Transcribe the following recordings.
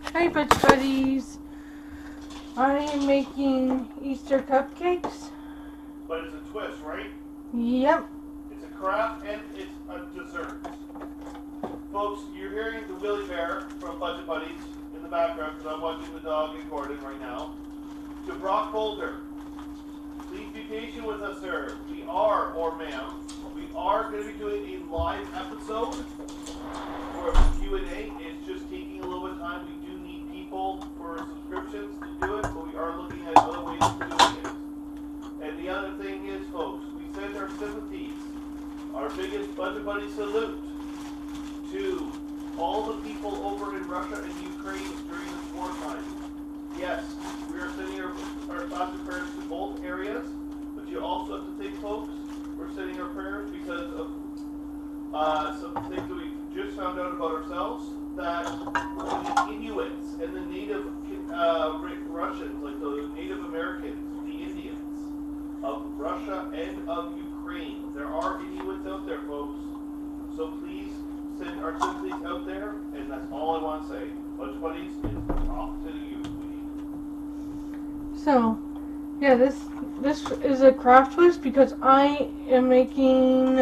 Hi, Butch Buddies. I am making Easter cupcakes. But it's a twist, right? Yep. It's a craft and it's a dessert. Folks, you're hearing the Willy Bear from Budget Buddies in the background because I'm watching the dog and Gordon right now. To Brock Boulder, please be patient with us, sir. We are, or ma'am, we are going to be doing a live episode for a Q&A. It's just taking a little bit of time. We do need people for subscriptions to do it, but we are looking at other ways of doing it. And the other thing is, folks, we send our sympathies, our biggest Budget Buddy salute to all the people over in Russia and Ukraine during this wartime. Yes, we are sending our thoughts and prayers to both areas, but you also have to think, folks, we're sending our prayers because of some things that we just found out about ourselves, that the Inuits and the native Russians, like the Native Americans, the Indians of Russia and of Ukraine, there are Inuits out there, folks, so please send our sympathies out there, and that's all I want to say. Bunch Buddies is off to you, sweetie. So, yeah, this is a craft twist because I am making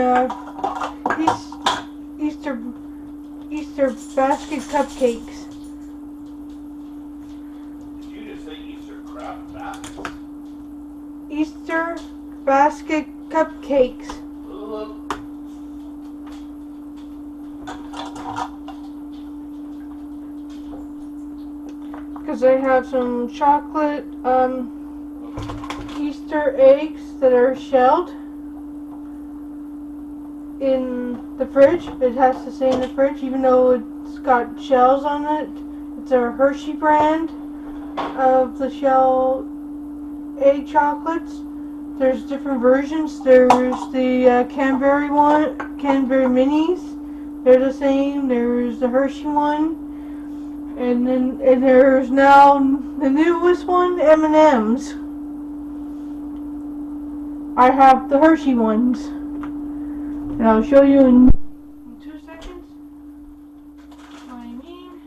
Easter basket cupcakes. Did you just say Easter craft baskets? Easter basket cupcakes. Because I have some chocolate Easter eggs that are shelled in the fridge. It has to stay in the fridge even though it's got shells on it. It's a Hershey brand of the shell egg chocolates. There's different versions. There's the Canberry minis. They're the same. There's the Hershey one. And there's now the newest one, M&M's. I have the Hershey ones. And I'll show you in 2 seconds what I mean.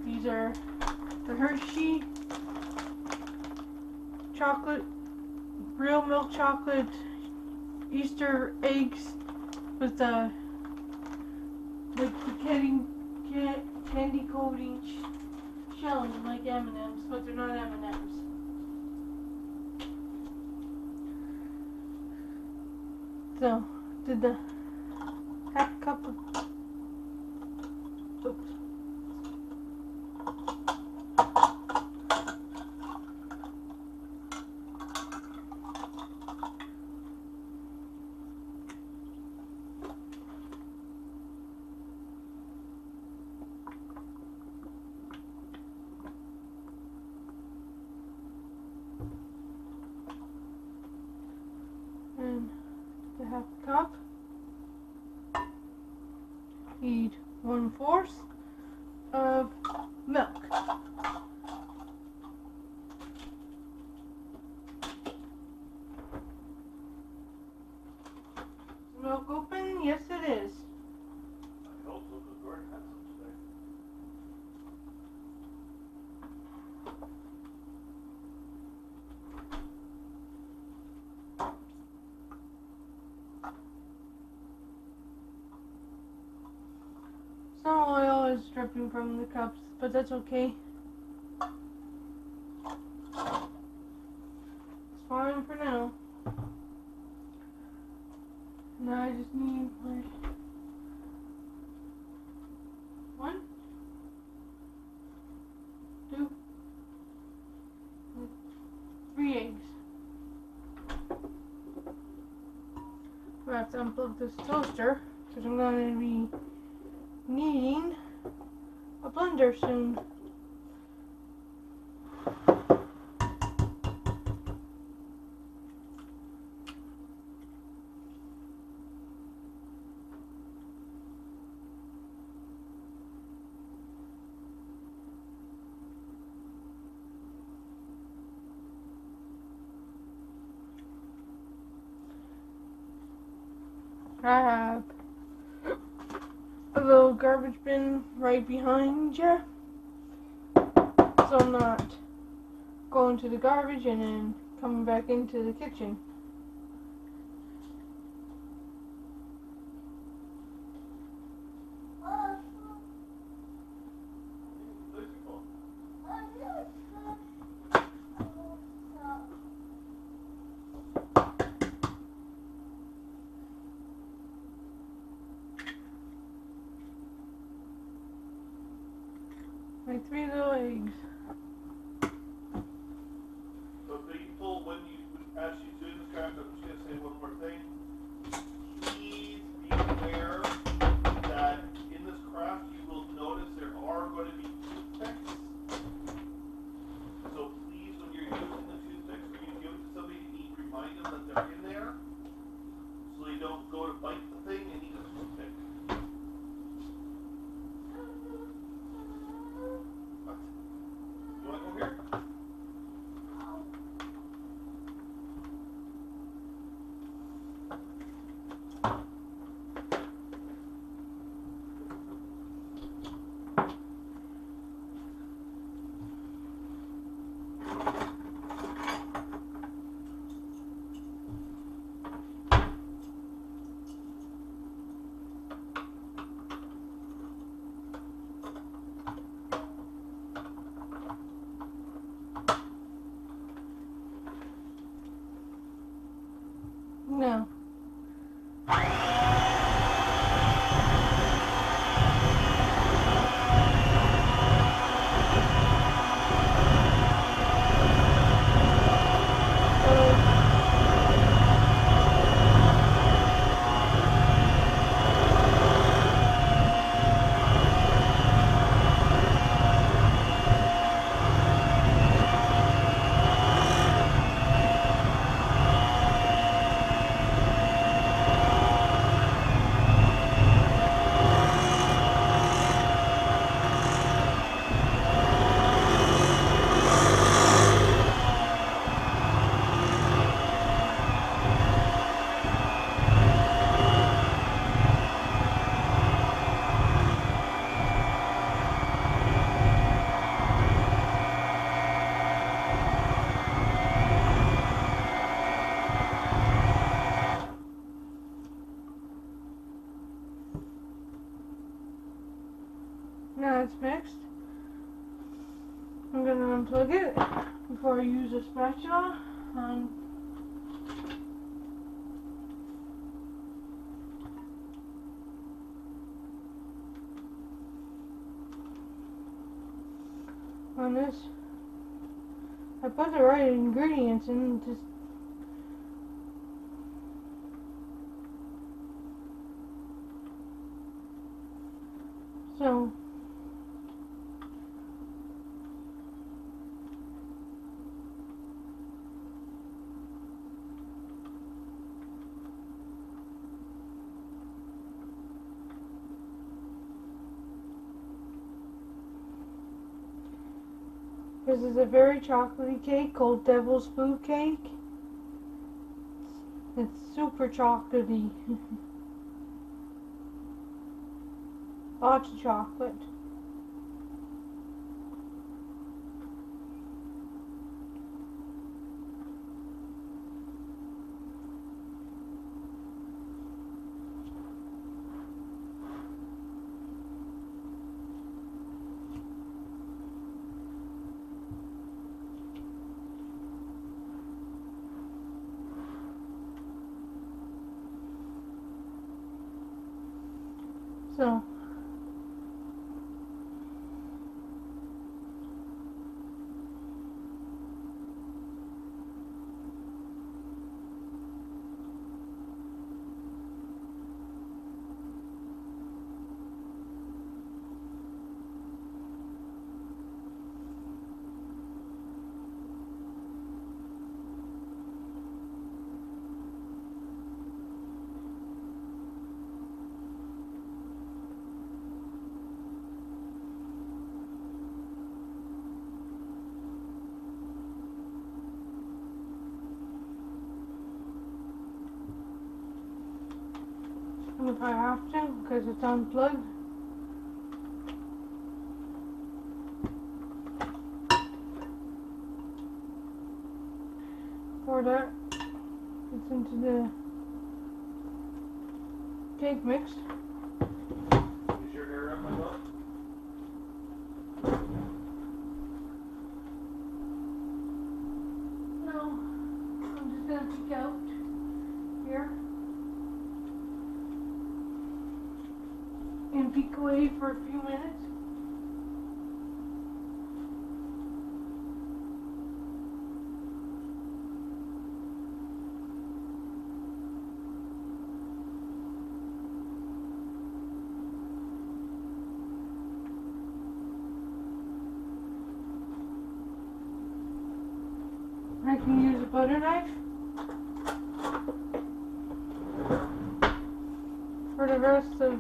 These are the Hershey chocolate, real milk chocolate Easter eggs with the candy coating shells like M&M's, but they're not M&M's. So, did the half cup of oops. And the half cup. Need 1/4 of milk. Is milk open? Yes, it is. I hope so, because Gordon had some today. Some oil is dripping from the cups, but that's okay. It's fine for now. Now I just need my 1, 2, 3 eggs. I have to unplug this toaster because I'm going to be needing a blender soon. I have a little garbage bin right behind you. so I'm not going to the garbage and then coming back into the kitchen. My 3 little eggs. So people, when you, as she's doing this craft, I'm just going to say one more thing. Please be aware that in this craft you will notice there are going to be toothpicks. So please, when you're using the toothpicks, when you give it to somebody to eat, remind them that they're in there, so they don't go to bite the thing and eat a toothpick. What? You want to come here? No. Now it's mixed. I'm going to unplug it before I use a spatula. On this, I put the right ingredients in. Just so. This is a very chocolatey cake called Devil's Food Cake. It's super chocolatey. Lots of chocolate. So, if I have to, because it's unplugged. before that gets into the cake mix. Is your hair up, my love? No, I'm just gonna peek out here and peek away for a few minutes. I can use a butter knife for the rest of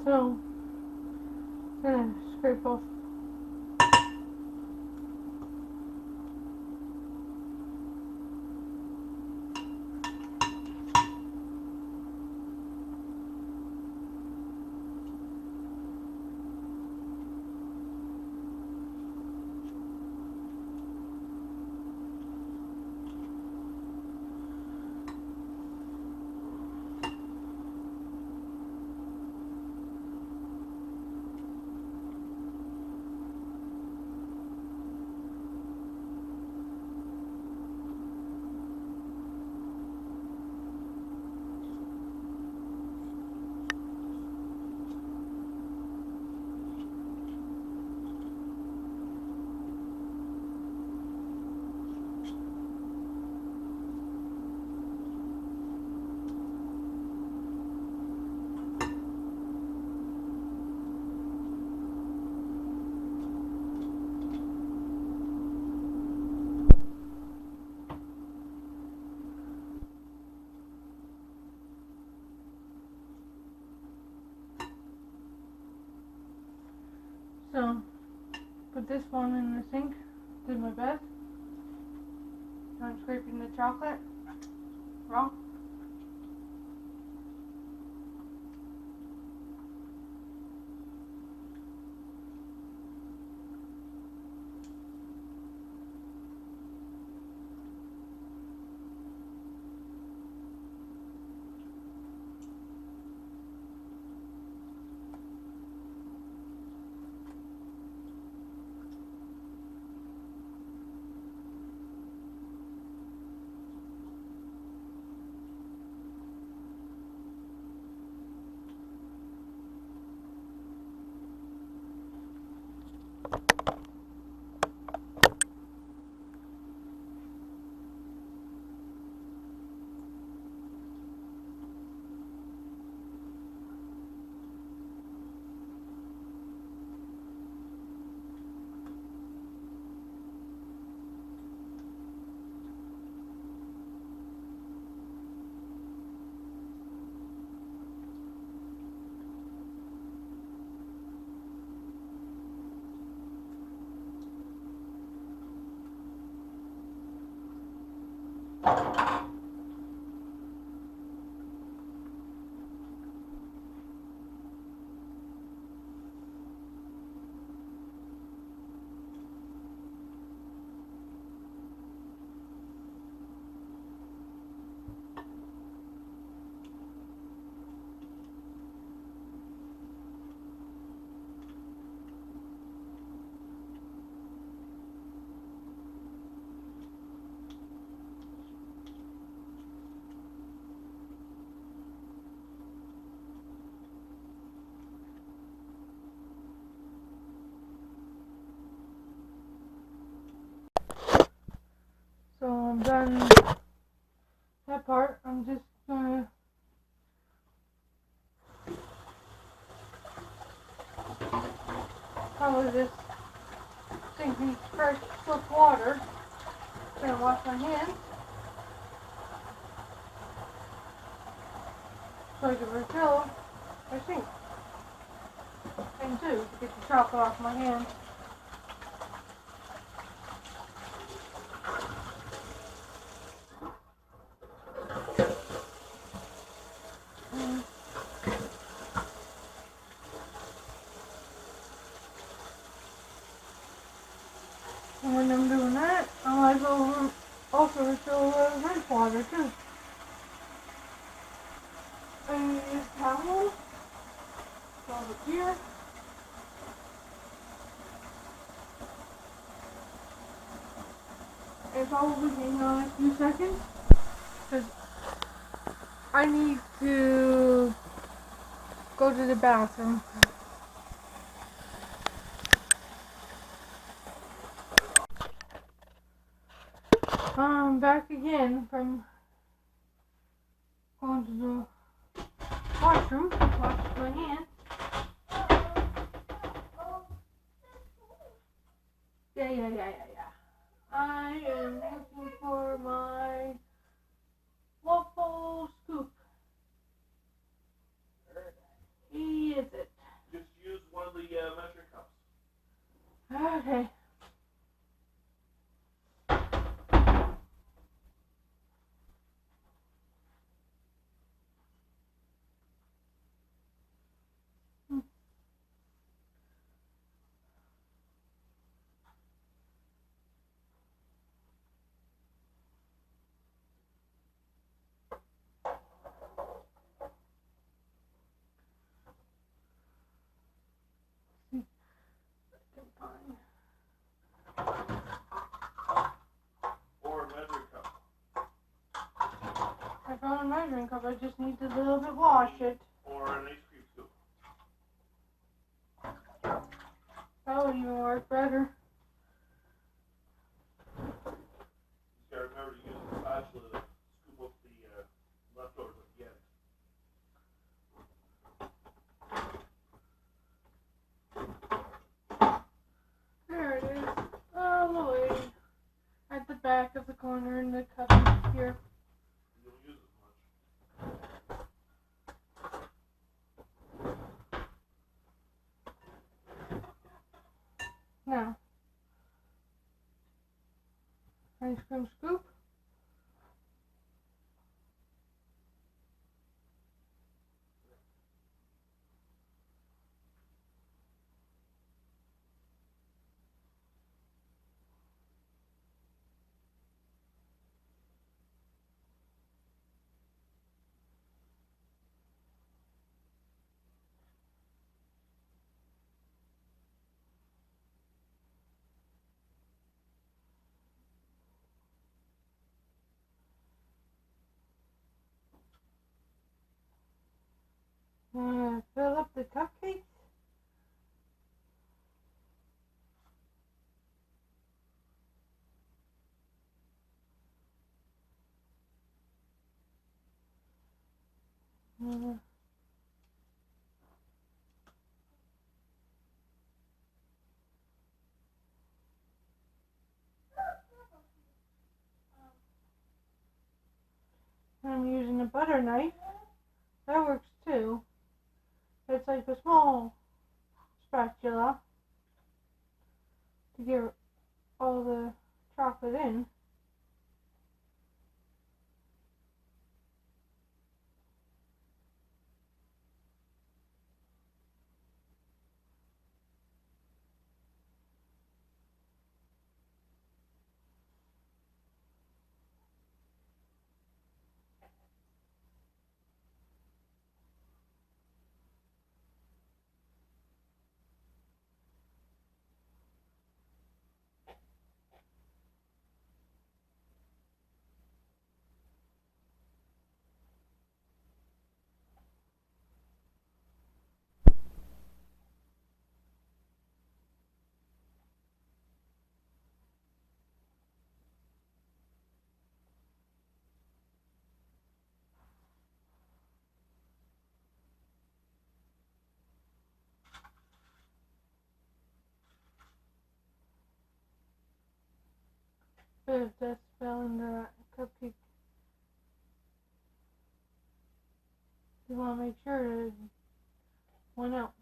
so I'm gonna scrape off. So put this one in the sink. Did my best. Now I'm scraping the chocolate raw. So I'm done that part. I'm just gonna fresh soap water. I'm gonna wash my hands so I can refill my sink. And two, to get the chocolate off my hands. And when I'm doing that, I might as well also refill rinse water too. And use towel over here. And probably hang on a few seconds because I need to go to the bathroom. I'm back again from going to the washroom, wash my hands. Yeah. I am looking for my waffle scoop. Is it? Just use one of the measuring cups. Okay. Or a measuring cup. I found a measuring cup. I just need to a little bit wash it. Or an ice cream scoop. That would even work better. You gotta remember to use the spatula to scoop up the leftovers at the end. There it is. All the way at the back of the corner in the cup here. You don't use it much. Now, ice cream scoop. Fill up the cupcakes. I'm using a butter knife. That works too. It's like a small spatula to get all the chocolate in. But if that's fell into that cupcake, you want to make sure it went out.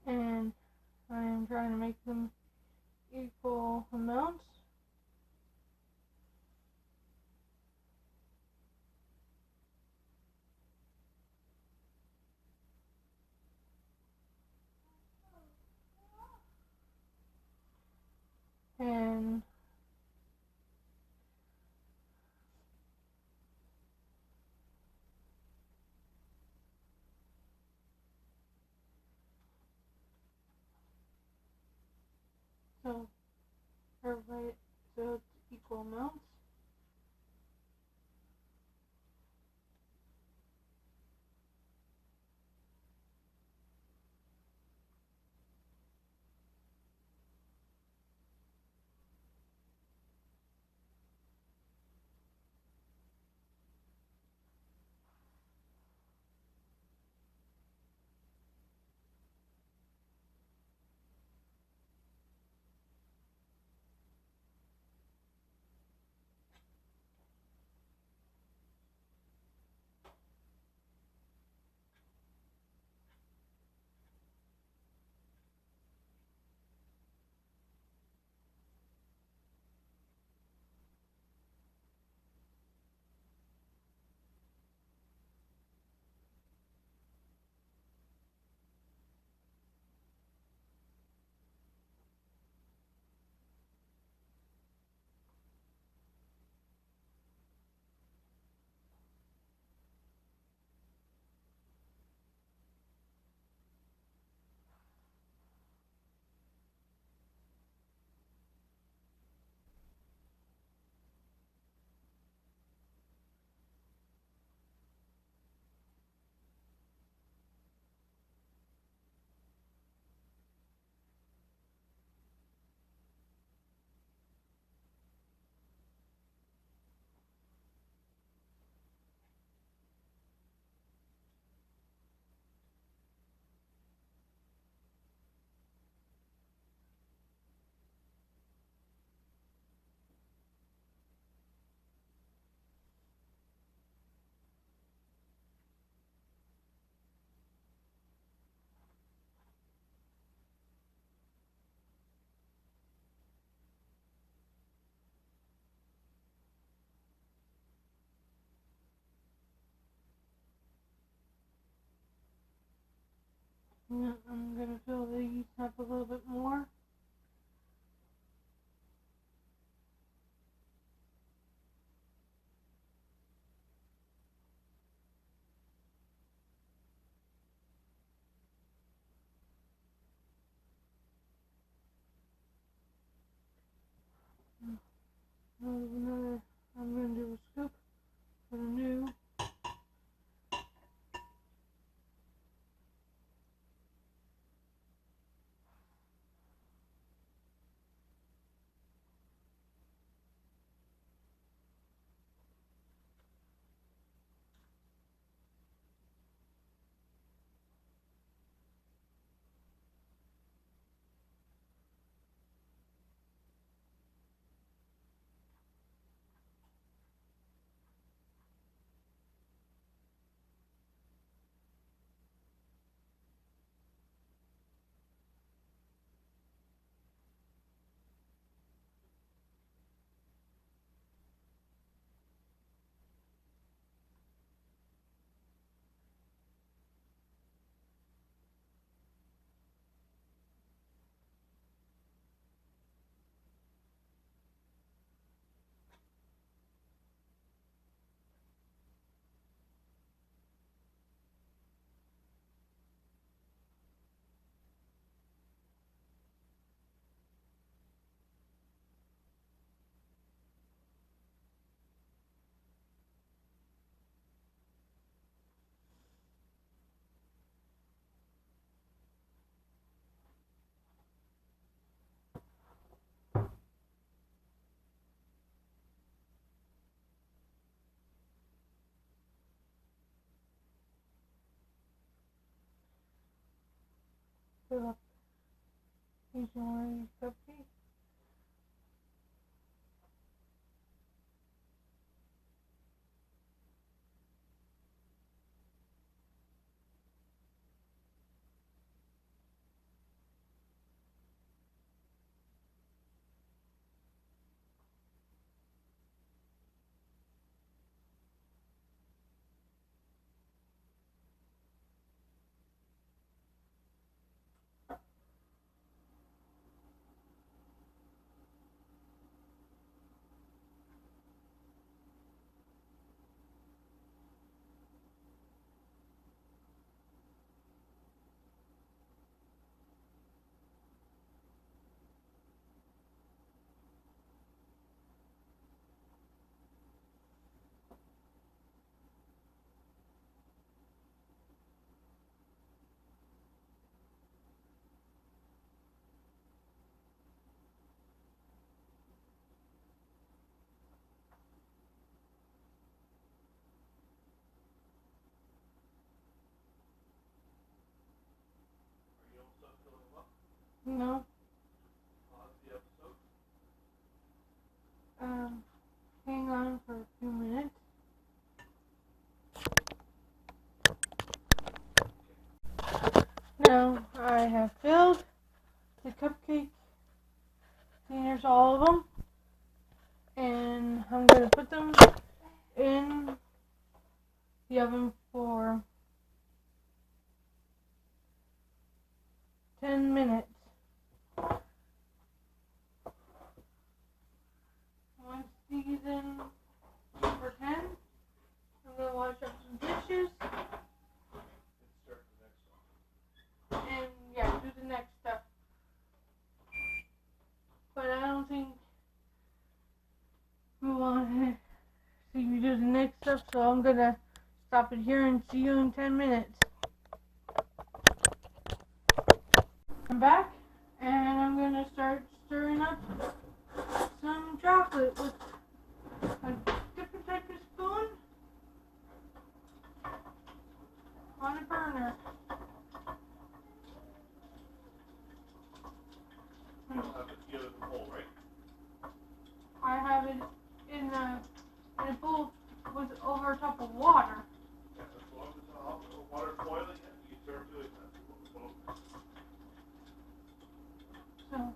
And I am trying to make them equal amounts. And so everybody, so it's equal amounts. Yeah, I'm gonna fill these up a little bit more. Another, I'm gonna do a scoop for the new. Fill up each one of these cupcakes. Are you almost done filling them up? No. Pause the episode. Hang on for a few minutes. Now I have filled the cupcake containers, all of them, and I'm gonna put them in the oven for 10 minutes. Once these in for 10, I'm gonna wash up some dishes And start the next one. and yeah, do the next stuff. But I don't think we want to see me do the next stuff, so I'm gonna stop it here and see you in 10 minutes. I'm back, and I'm gonna start stirring up some chocolate with a different type of spoon on a burner. You don't have it together in the bowl, right? I have it in a bowl with over top of water. Yeah, as long as the water's boiling, you start doing that. So, And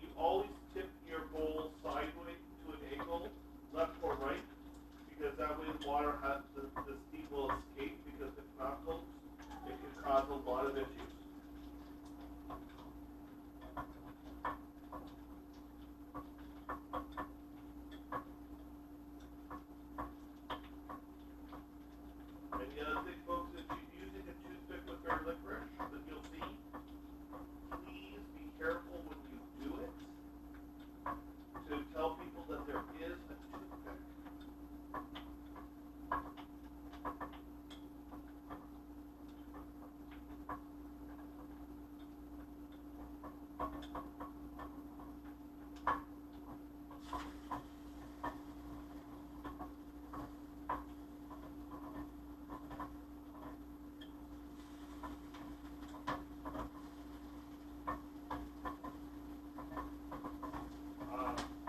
you always tip your bowl sideways to an angle, left or right, because that way the water has the steam will escape, because if not, folks, it can cause cause a lot of issues. And the other thing, folks, if you're using a toothpick with their licorice that you'll see, please be careful when you do it to tell people that there is a toothpick.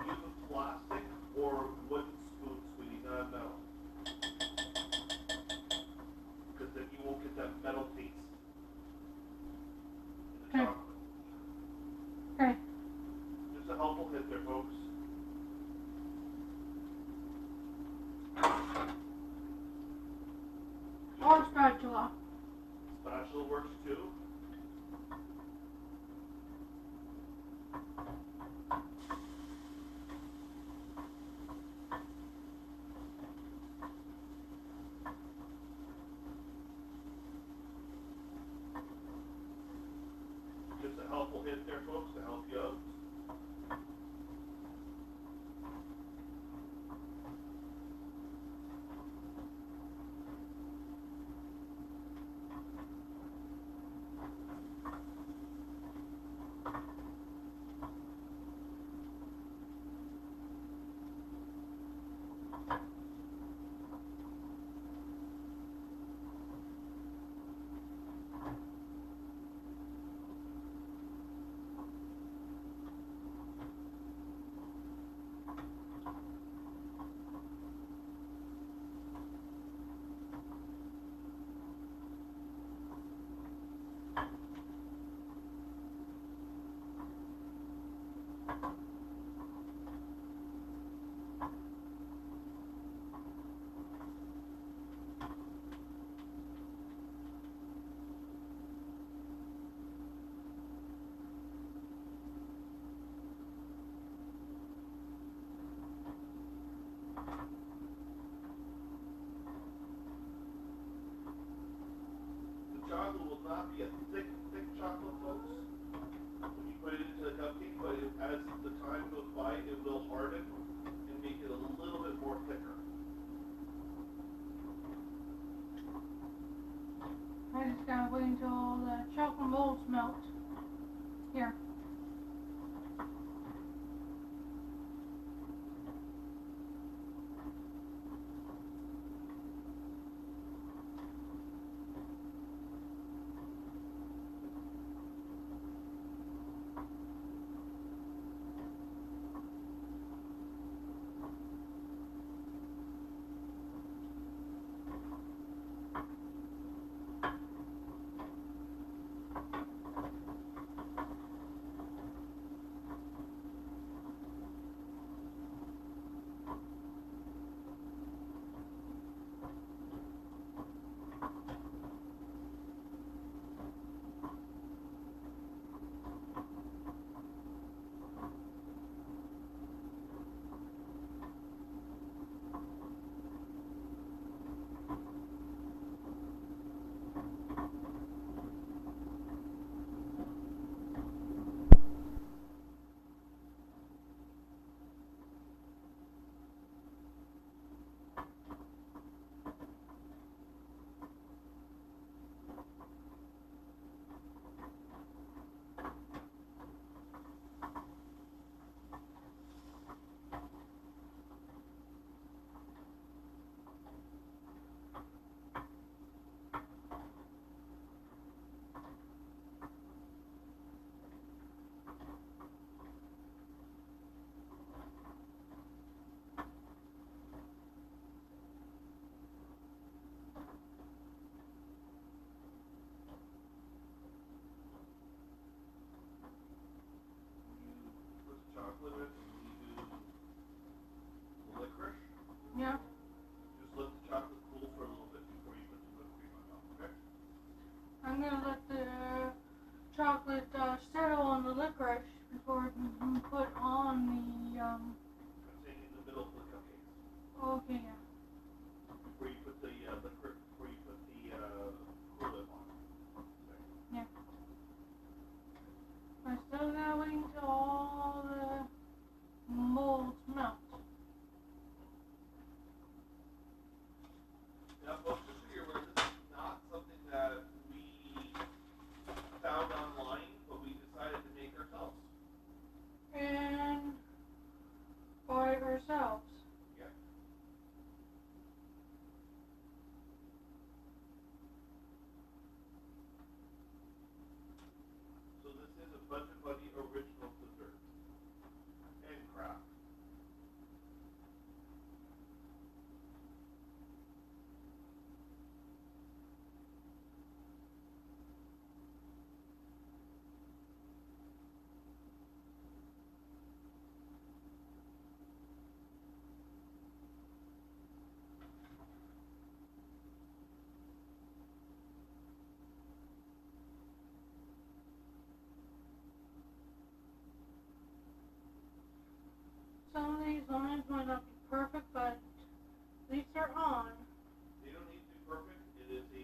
Use a plastic or wooden spoon, sweetie, not metal. Because then you won't get that metal taste in the Okay. chocolate. Okay. Just a helpful hint there, folks. Or spatula. Spatula works too. Just a helpful hint there, folks, to help you out. The chocolate will not be a thick, thick chocolate, folks, when you put it into the cupcake, but as the time goes by, it will harden and make it a little bit more thicker. I just gotta wait until the chocolate molds melt. Here. sometimes might not be perfect, but at least they're on. They don't need to be perfect. It is a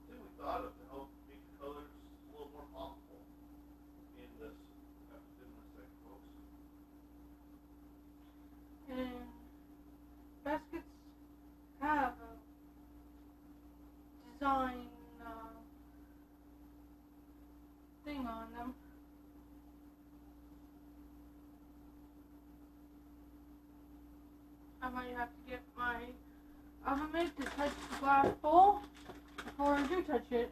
thing we thought of to help make the colors a little more poppable in this thing, folks. And baskets have a design thing on them. I might have to get my oven mitt to touch the glass bowl before I do touch it.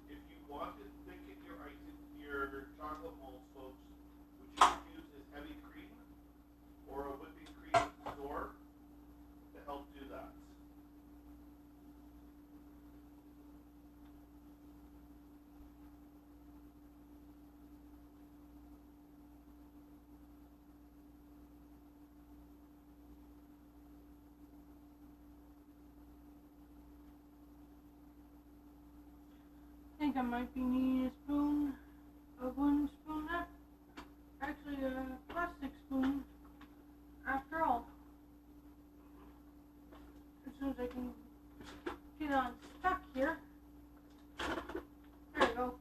If you want to thicken your chocolate molds, folks, what you can use is heavy cream or a whipping cream store to help do that. I think I might be needing a wooden spoon, actually a plastic spoon, after all. As soon as I can get unstuck here. There we go.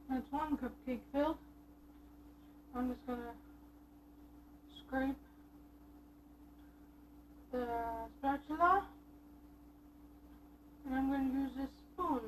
That's one cupcake filled. I'm just gonna scrape the spatula, and I'm gonna use this spoon.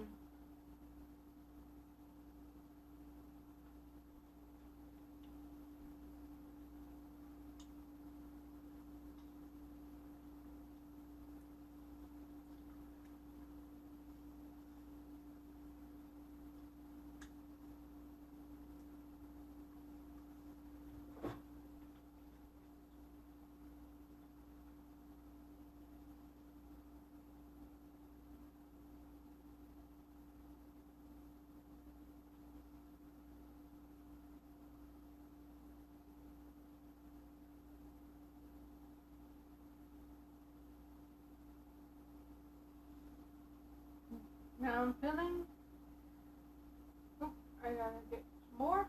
Now I'm filling. Oh, I gotta get some more.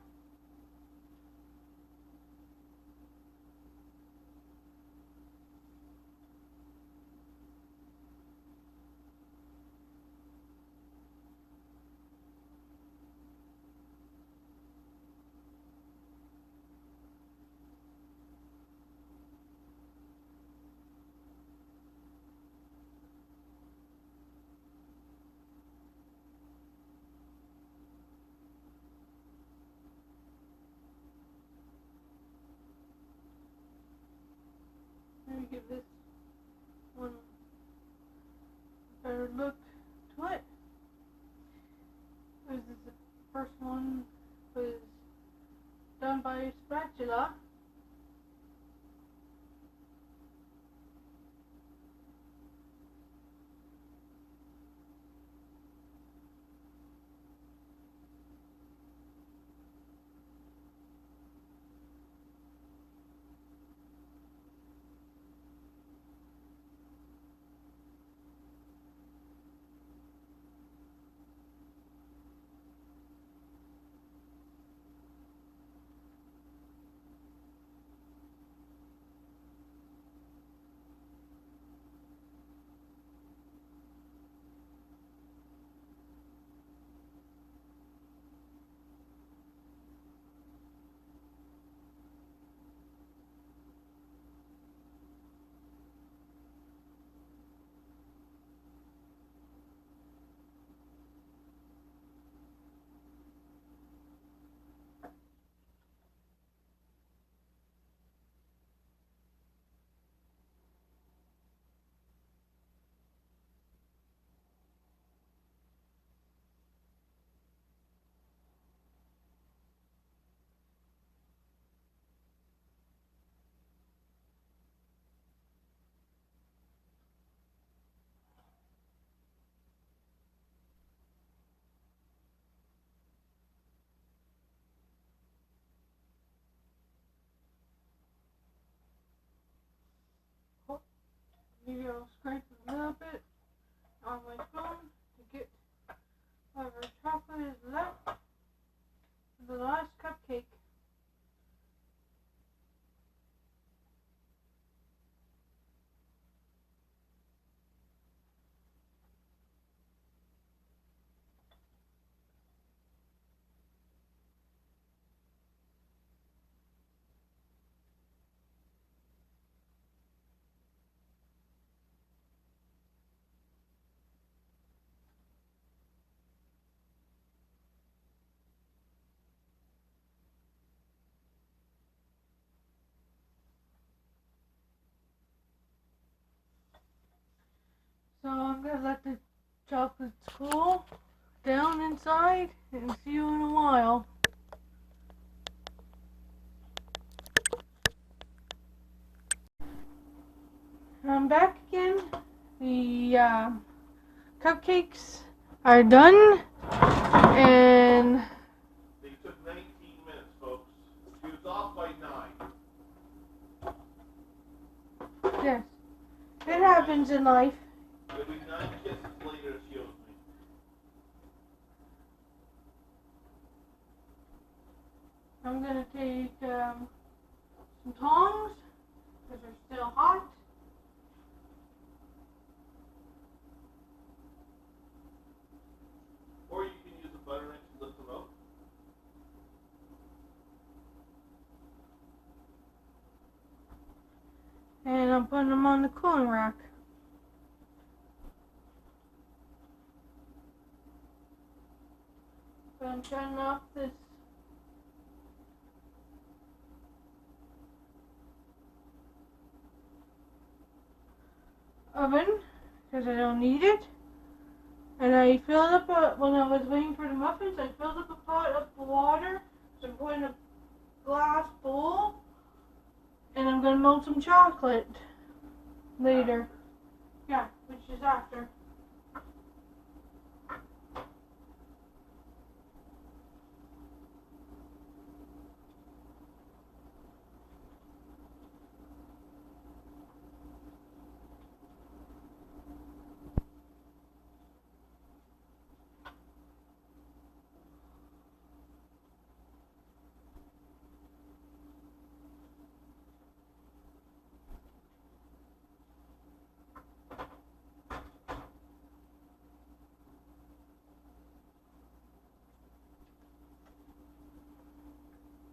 Let me give this one a better look to it. This is the first one was done by spatula. Maybe I'll scrape a little bit on my phone to get whatever chocolate is left for the last cupcake. So I'm gonna let the chocolates cool down inside and see you in a while. I'm back again. The cupcakes are done, and They took 19 minutes, folks. She was off by 9. yes, it happens in life. It'll be 9 kisses later, she owes me. I'm gonna take some tongs because they're still hot. Or you can use a butter knife to lift them out. And I'm putting them on the cooling rack. But I'm turning off this oven because I don't need it. And I filled up when I was waiting for the muffins, I filled up a pot of water. So I'm putting a glass bowl. And I'm going to melt some chocolate later. Yeah, which is after.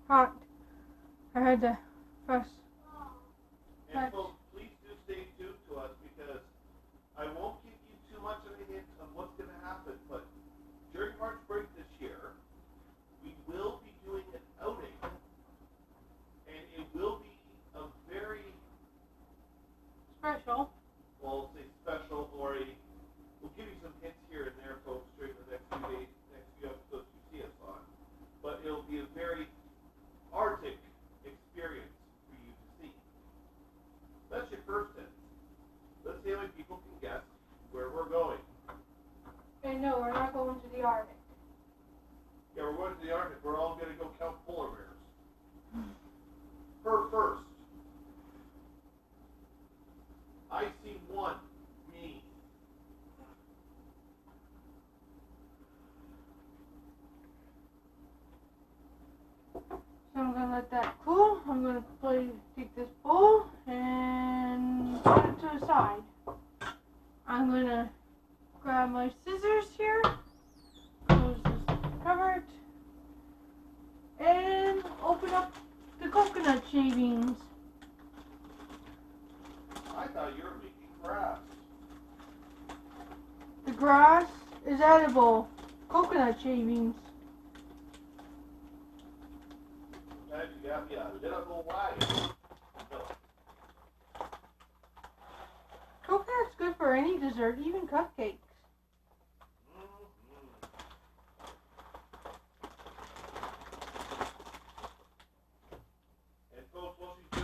Hot. I had to press. And folks, please do stay tuned to us because I won't give you too much of a hint on what's going to happen, but during March break this year, we will be doing an outing, and it will be a very, Special. well, say special, or we'll give you some hints here and there, folks, during the next few days, next few episodes you see us on, but it'll be a very Arctic experience for you to see. That's your first hint. Let's see how many people can guess where we're going. And no, we're not going to the Arctic. Yeah, we're going to the Arctic. We're all going to go count polar bears. Her first. I see one. Me. So I'm going to let that cool. I'm going to take this bowl and put it to the side. I'm going to grab my scissors here, close this cover, and open up the coconut shavings. I thought you were making grass. The grass is edible. Coconut shavings. Sometimes you got me a little wide. No. Coconut's good for any dessert, even cupcakes. And folks, while she's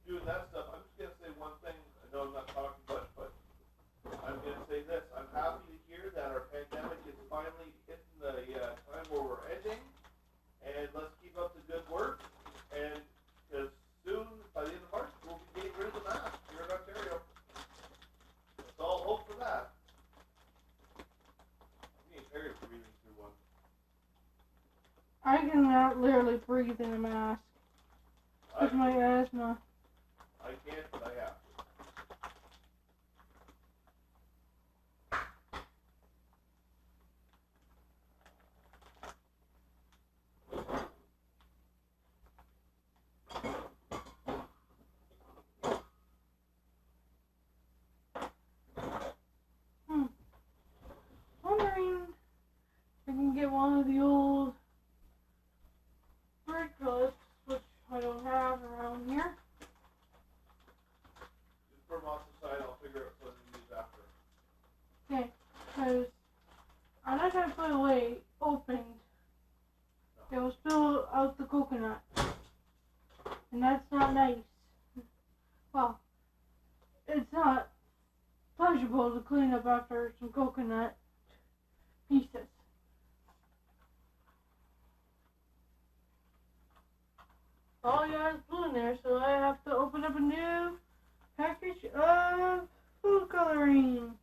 doing that stuff, I'm just gonna say one thing. I know I'm not talking much, but I'm gonna say this. I'm happy to hear that our pandemic is finally hitting the time where we're ending, and let's keep up the good work. And because soon, by the end of March, we'll be getting rid of the mask here in Ontario. cannot literally breathe in a mask I, with my asthma. I can't, but I have to. Wondering if I can get one of the old brick clips, which I don't have around here. Just put them off the side, I'll figure out what to use after. Okay, because I'm not going to put it away opened. It will spill out the coconut. And that's not nice. Well, it's not pleasurable to clean up after some coconut pieces. All you have is blue in there, so I have to open up a new package of food coloring.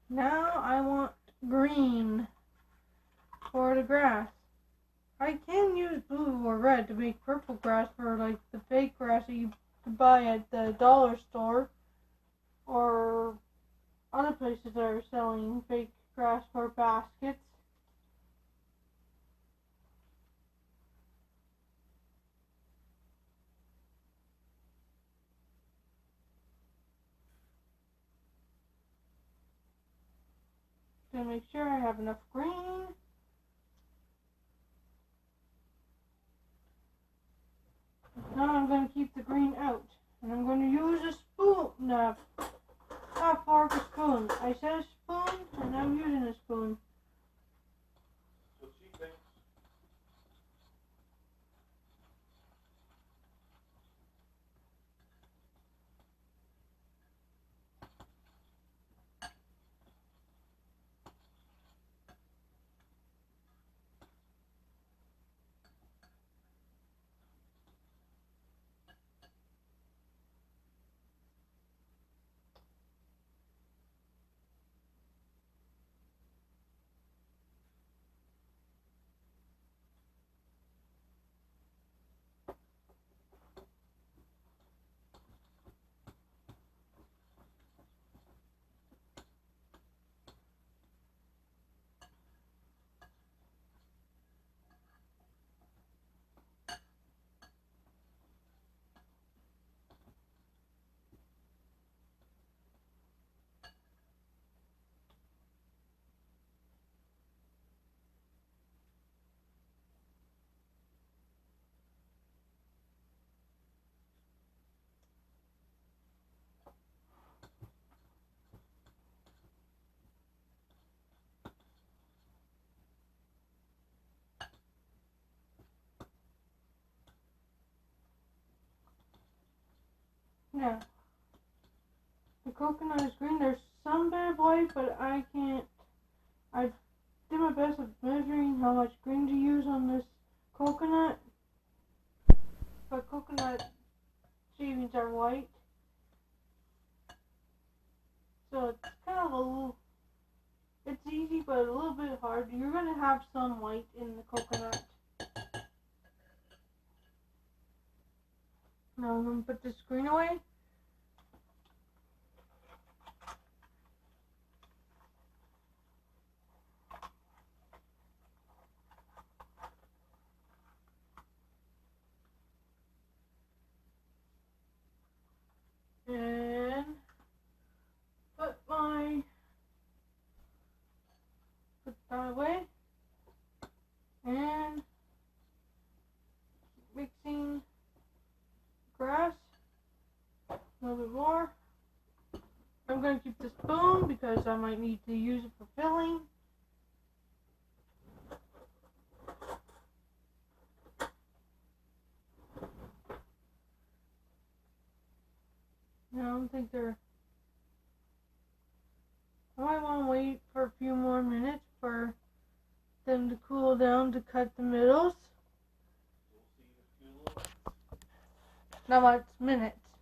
Now I want green for the grass. I can use blue or red to make purple grass for like the fake grass that you buy at the dollar store or other places that are selling fake grass for baskets. To make sure I have enough green. Now I'm going to keep the green out. And I'm going to use a spoon. No, not fork, a spoon. I said a spoon, and I'm using a spoon. What she thinks. Now, the coconut is green. There's some bit of white, but I can't. I did my best of measuring how much green to use on this coconut. But coconut shavings are white. So it's kind of a little, it's easy but a little bit hard. You're going to have some white in the coconut. Now I'm going to put this green away. And put that away. And mixing grass a little bit more. I'm going to keep the spoon because I might need to use it for filling. I don't think they're. I might want to wait for a few more minutes for them to cool down to cut the middles. We'll see in a few little minutes. Not much minutes.